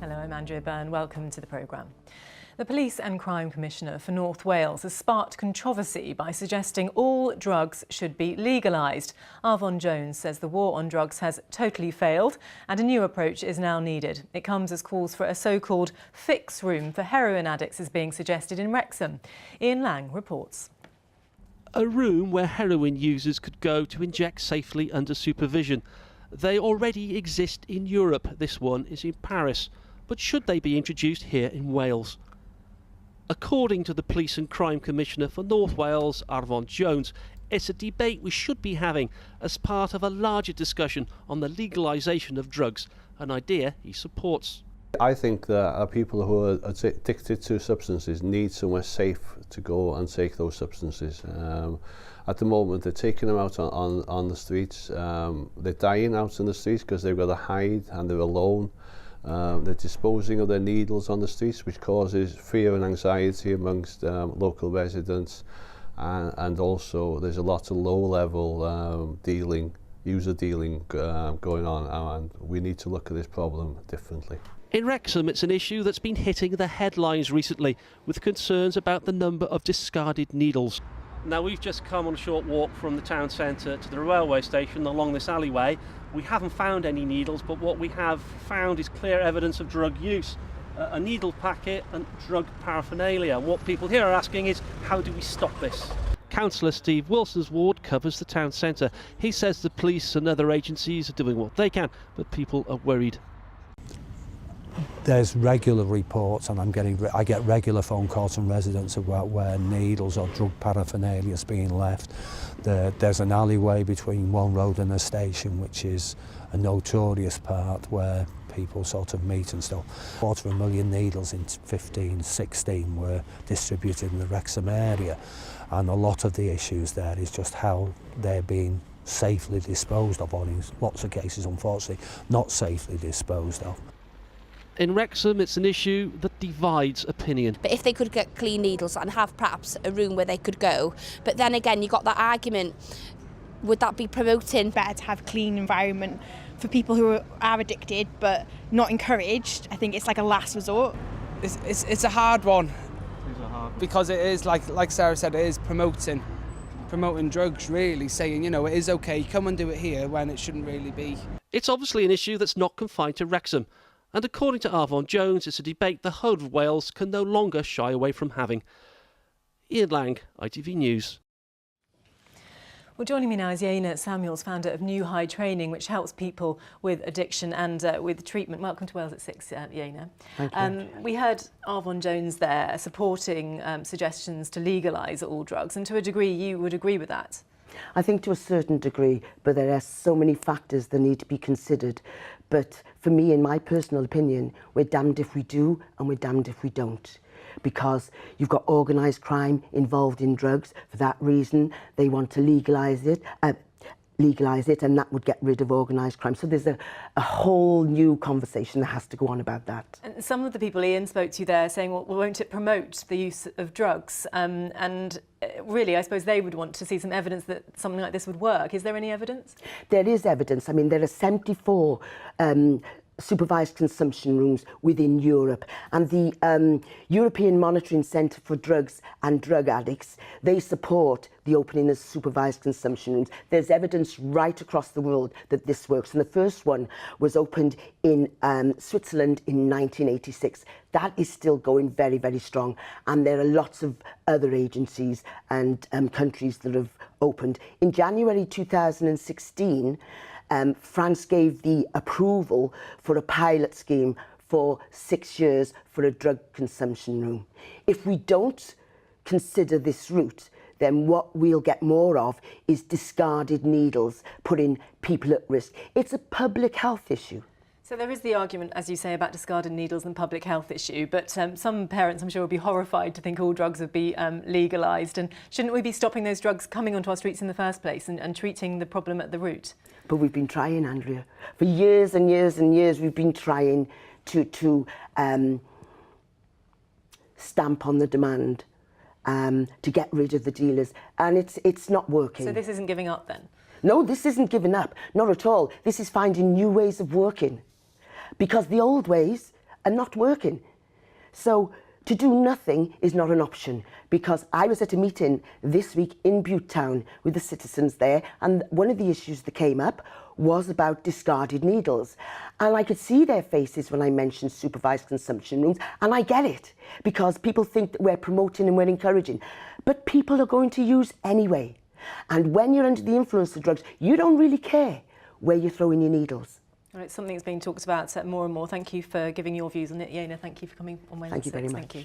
Hello, I'm Andrea Byrne. Welcome to the programme. The Police and Crime Commissioner for North Wales has sparked controversy by suggesting all drugs should be legalised. Arvon Jones says the war on drugs has totally failed and a new approach is now needed. It comes as calls for a so-called fix room for heroin addicts is being suggested in Wrexham. Ian Lang reports. A room where heroin users could go to inject safely under supervision. They already exist in Europe. This one is in Paris. But should they be introduced here in Wales? According to the Police and Crime Commissioner for North Wales, Arvon Jones, it's a debate we should be having as part of a larger discussion on the legalisation of drugs, an idea he supports. I think that people who are addicted to substances need somewhere safe to go and take those substances. At the moment, they're taking them out on the streets. They're dying out in the streets because they've got to hide and they're alone. They're disposing of their needles on the streets, which causes fear and anxiety amongst local residents, and also there's a lot of low-level user dealing going on, and we need to look at this problem differently. In Wrexham, it's an issue that's been hitting the headlines recently, with concerns about the number of discarded needles. Now, we've just come on a short walk from the town centre to the railway station along this alleyway. We haven't found any needles, but what we have found is clear evidence of drug use. A needle packet and drug paraphernalia. And what people here are asking is, how do we stop this? Councillor Steve Wilson's ward covers the town centre. He says the police and other agencies are doing what they can, but people are worried. There's regular reports, and I get regular phone calls from residents about where needles or drug paraphernalia is being left. There's an alleyway between one road and a station, which is a notorious part where people sort of meet and stuff. 250,000 needles in 15-16 were distributed in the Wrexham area, and a lot of the issues there is just how they're being safely disposed of, or in lots of cases, unfortunately, not safely disposed of. In Wrexham, it's an issue that divides opinion. But if they could get clean needles and have perhaps a room where they could go, but then again, you got that argument, would that be promoting? Better to have a clean environment for people who are addicted but not encouraged. I think it's like a last resort. It's a hard one. Because it is, like Sarah said, it is promoting drugs, really, saying, you know, it is okay, come and do it here when it shouldn't really be. It's obviously an issue that's not confined to Wrexham. And according to Arvon Jones, it's a debate the whole of Wales can no longer shy away from having. Ian Lang, ITV News. Well, joining me now is Yaina Samuels, founder of New High Training, which helps people with addiction and with treatment. Welcome to Wales at 6, Yaina. Thank you. We heard Arvon Jones there supporting suggestions to legalise all drugs, and to a degree you would agree with that? I think to a certain degree, but there are so many factors that need to be considered. But for me, in my personal opinion, we're damned if we do and we're damned if we don't. Because you've got organised crime involved in drugs. For that reason, they want to legalise it, and that would get rid of organised crime. So there's a whole new conversation that has to go on about that. And some of the people Ian spoke to there saying, well, won't it promote the use of drugs? Really, I suppose they would want to see some evidence that something like this would work. Is there any evidence? There is evidence. I mean, there are 74 supervised consumption rooms within Europe, and the European Monitoring Centre for Drugs and Drug Addicts, they support the opening of supervised consumption rooms. There's evidence right across the world that this works, and the first one was opened in Switzerland in 1986. That is still going very, very strong, and there are lots of other agencies and countries that have opened. In January 2016, France gave the approval for a pilot scheme for 6 years for a drug consumption room. If we don't consider this route, then what we'll get more of is discarded needles, putting people at risk. It's a public health issue. So there is the argument, as you say, about discarded needles and public health issue, but some parents, I'm sure, would be horrified to think all drugs would be legalised. And shouldn't we be stopping those drugs coming onto our streets in the first place and treating the problem at the root? But we've been trying, Andrea. For years and years and years, we've been trying to stamp on the demand, to get rid of the dealers, and it's not working. So this isn't giving up then? No, this isn't giving up, not at all. This is finding new ways of working. Because the old ways are not working. So to do nothing is not an option, because I was at a meeting this week in Bute Town with the citizens there, and one of the issues that came up was about discarded needles. And I could see their faces when I mentioned supervised consumption rooms, and I get it, because people think that we're promoting and we're encouraging. But people are going to use anyway. And when you're under the influence of drugs, you don't really care where you're throwing your needles. Well, it's something that's being talked about more and more. Thank you for giving your views on it, Yaina. Thank you for coming on Wednesday. Thank you very much. Thank you.